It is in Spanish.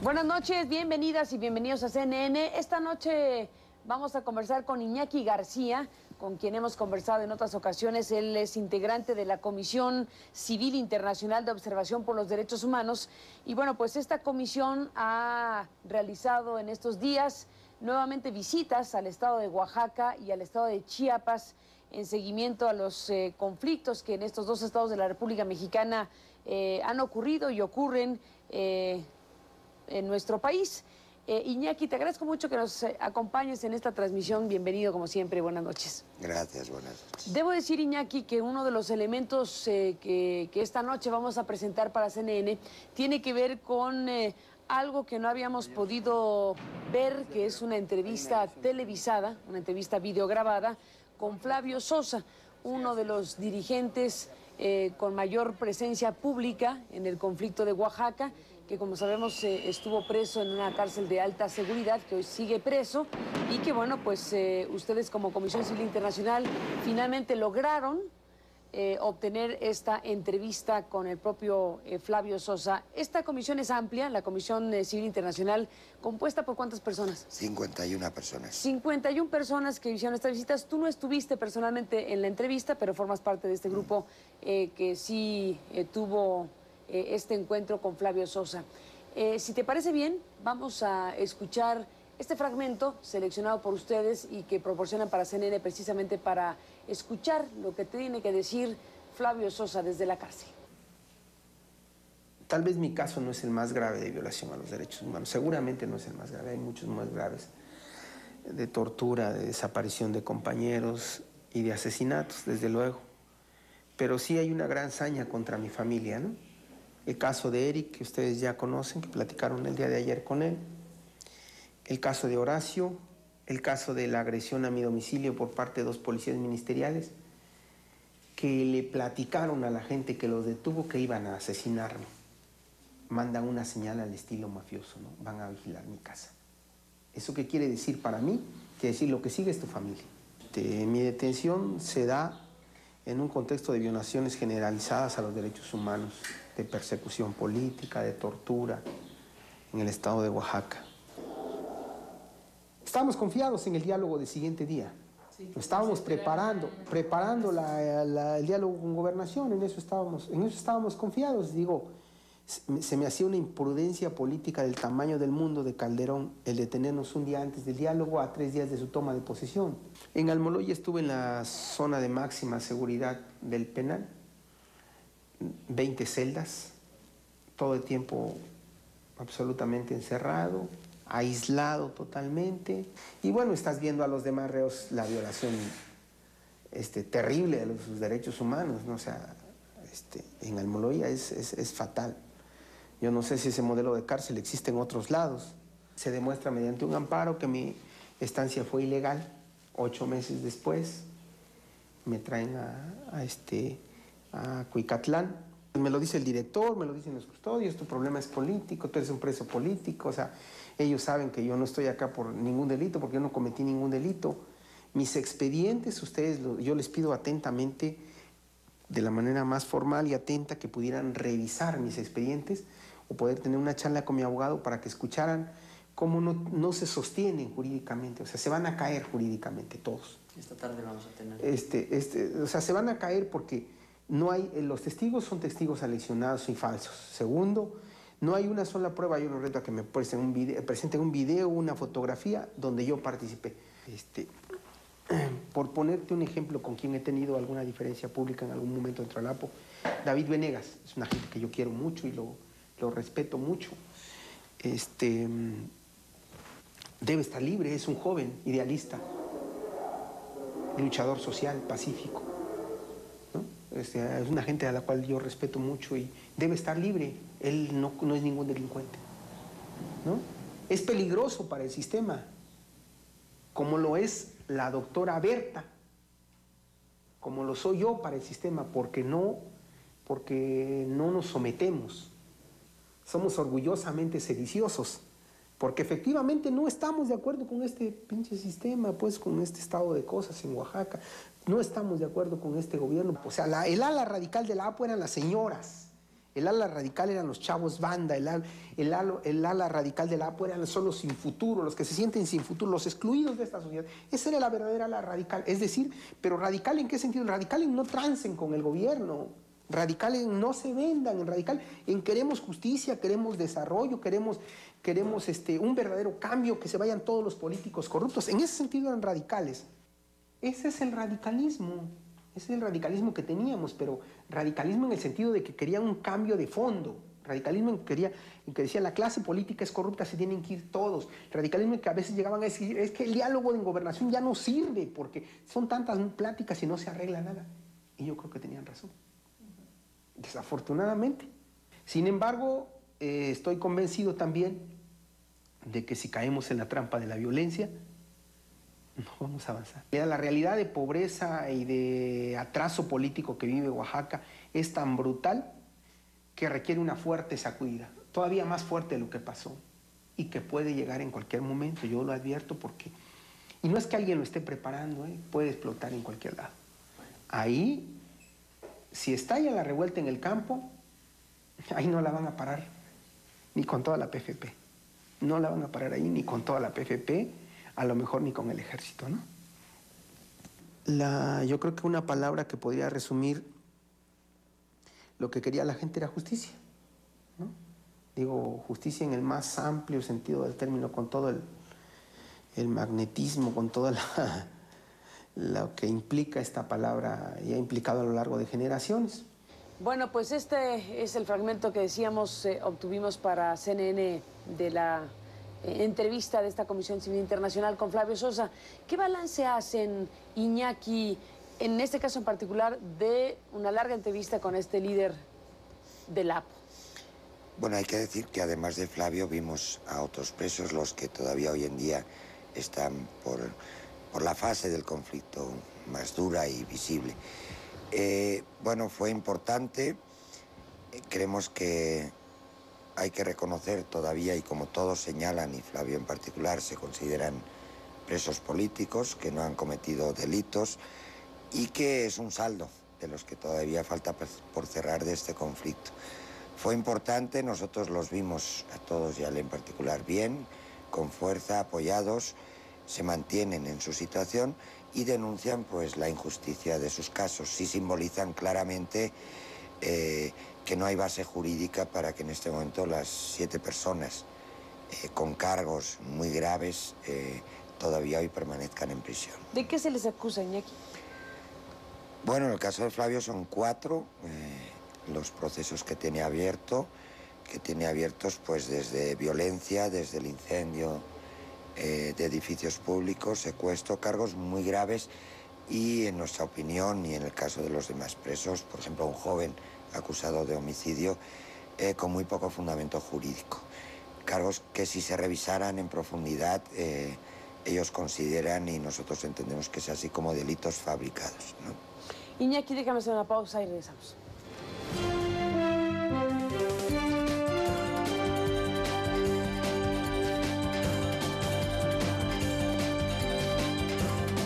Buenas noches, bienvenidas y bienvenidos a CNN. Esta noche vamos a conversar con Iñaki García, con quien hemos conversado en otras ocasiones. Él es integrante de la Comisión Civil Internacional de Observación por los Derechos Humanos. Y bueno, pues esta comisión ha realizado en estos días nuevamente visitas al estado de Oaxaca y al estado de Chiapas en seguimiento a los conflictos que en estos dos estados de la República Mexicana han ocurrido y ocurren en nuestro país. Iñaki, te agradezco mucho que nos acompañes en esta transmisión. Bienvenido, como siempre. Buenas noches. Gracias, buenas noches. Debo decir, Iñaki, que uno de los elementos que esta noche vamos a presentar para CNN tiene que ver con algo que no habíamos podido ver, que es una entrevista televisada, una entrevista videograbada con Flavio Sosa, uno de los dirigentes con mayor presencia pública en el conflicto de Oaxaca, que como sabemos estuvo preso en una cárcel de alta seguridad, que hoy sigue preso, y que bueno, pues ustedes como Comisión Civil Internacional finalmente lograron obtener esta entrevista con el propio Flavio Sosa. Esta comisión es amplia, la Comisión Civil Internacional, ¿compuesta por cuántas personas? 51 personas. 51 personas que hicieron estas visitas. Tú no estuviste personalmente en la entrevista, pero formas parte de este grupo que sí tuvo este encuentro con Flavio Sosa. Si te parece bien, vamos a escuchar este fragmento seleccionado por ustedes y que proporcionan para CNN precisamente para escuchar lo que tiene que decir Flavio Sosa desde la cárcel. Tal vez mi caso no es el más grave de violación a los derechos humanos, seguramente no es el más grave, hay muchos más graves, de tortura, de desaparición de compañeros y de asesinatos, desde luego. Pero sí hay una gran saña contra mi familia, ¿no? El caso de Eric, que ustedes ya conocen, que platicaron el día de ayer con él. El caso de Horacio, el caso de la agresión a mi domicilio por parte de 2 policías ministeriales que le platicaron a la gente que los detuvo que iban a asesinarme. Mandan una señal al estilo mafioso, ¿no? Van a vigilar mi casa. ¿Eso qué quiere decir para mí? Quiere decir lo que sigue es tu familia. Mi detención se da en un contexto de violaciones generalizadas a los derechos humanos, de persecución política, de tortura, en el estado de Oaxaca. Estábamos confiados en el diálogo del siguiente día. Sí, estábamos preparando el diálogo con Gobernación, en eso estábamos confiados. Digo, se me hacía una imprudencia política del tamaño del mundo de Calderón el detenernos un día antes del diálogo a 3 días de su toma de posesión. En Almoloya estuve en la zona de máxima seguridad del penal, 20 celdas, todo el tiempo absolutamente encerrado, aislado totalmente. Y bueno, estás viendo a los demás reos la violación terrible de sus derechos humanos, ¿no? O sea, en Almoloya es fatal. Yo no sé si ese modelo de cárcel existe en otros lados. Se demuestra mediante un amparo que mi estancia fue ilegal. 8 meses después me traen a Cuicatlán. Me lo dice el director, me lo dicen los custodios, tu problema es político, tú eres un preso político. O sea, ellos saben que yo no estoy acá por ningún delito, porque yo no cometí ningún delito. Mis expedientes, yo les pido atentamente, de la manera más formal y atenta, que pudieran revisar mis expedientes o poder tener una charla con mi abogado para que escucharan cómo no se sostienen jurídicamente. O sea, se van a caer jurídicamente todos. Esta tarde vamos a tener. O sea, se van a caer porque no hay, los testigos son testigos aleccionados y falsos. Segundo, no hay una sola prueba. Yo los reto a que me presenten un video, una fotografía donde yo participé. Por ponerte un ejemplo con quien he tenido alguna diferencia pública en algún momento en Tralapo, David Venegas, es una gente que yo quiero mucho y lo respeto mucho. Debe estar libre, es un joven idealista, luchador social, pacífico, ¿no? Es una gente a la cual yo respeto mucho y debe estar libre. Él no es ningún delincuente, ¿no? Es peligroso para el sistema, como lo es la doctora Berta, como lo soy yo para el sistema, porque no nos sometemos. Somos orgullosamente sediciosos, porque efectivamente no estamos de acuerdo con este pinche sistema, pues con este estado de cosas en Oaxaca. No estamos de acuerdo con este gobierno. O sea, el ala radical de la APO eran las señoras, El ala radical eran los chavos banda, el ala radical de la APO eran solo sin futuro, los que se sienten sin futuro, los excluidos de esta sociedad. Esa era la verdadera ala radical. Es decir, pero radical ¿en qué sentido? Radical en no trancen con el gobierno, radical en no se vendan, en radical en queremos justicia, queremos desarrollo, queremos un verdadero cambio, que se vayan todos los políticos corruptos. En ese sentido eran radicales. Ese es el radicalismo. Ese es el radicalismo que teníamos, pero radicalismo en el sentido de que querían un cambio de fondo. Radicalismo en que decía la clase política es corrupta, se tienen que ir todos. Radicalismo en que a veces llegaban a decir, es que el diálogo en gobernación ya no sirve porque son tantas pláticas y no se arregla nada. Y yo creo que tenían razón, desafortunadamente. Sin embargo, estoy convencido también de que si caemos en la trampa de la violencia, no vamos a avanzar. La realidad de pobreza y de atraso político que vive Oaxaca es tan brutal que requiere una fuerte sacudida, todavía más fuerte de lo que pasó y que puede llegar en cualquier momento. Yo lo advierto porque... Y no es que alguien lo esté preparando, puede explotar en cualquier lado. Ahí, si estalla la revuelta en el campo, ahí no la van a parar ni con toda la PFP. No la van a parar ahí ni con toda la PFP, a lo mejor ni con el ejército, ¿no? Yo creo que una palabra que podría resumir lo que quería la gente era justicia, ¿no? Digo, justicia en el más amplio sentido del término, con todo el magnetismo, con toda lo que implica esta palabra y ha implicado a lo largo de generaciones. Bueno, pues este es el fragmento que decíamos, obtuvimos para CNN de la entrevista de esta Comisión Civil Internacional con Flavio Sosa. ¿Qué balance hacen, Iñaki, en este caso en particular, de una larga entrevista con este líder del APO? Bueno, hay que decir que además de Flavio vimos a otros presos, los que todavía hoy en día están por la fase del conflicto más dura y visible. Bueno, fue importante. Creemos que hay que reconocer todavía, y como todos señalan, y Flavio en particular, se consideran presos políticos que no han cometido delitos y que es un saldo de los que todavía falta por cerrar de este conflicto. Fue importante, nosotros los vimos a todos y a él en particular bien, con fuerza, apoyados, se mantienen en su situación y denuncian pues la injusticia de sus casos. Sí simbolizan claramente que no hay base jurídica para que en este momento las 7 personas con cargos muy graves todavía hoy permanezcan en prisión. ¿De qué se les acusa, Iñaki? Bueno, en el caso de Flavio son 4 los procesos que tiene abiertos pues desde violencia, desde el incendio de edificios públicos, secuestro, cargos muy graves y en nuestra opinión y en el caso de los demás presos, por ejemplo un joven acusado de homicidio con muy poco fundamento jurídico. Cargos que si se revisaran en profundidad ellos consideran y nosotros entendemos que es así como delitos fabricados, ¿no? Iñaki, déjame hacer una pausa y regresamos.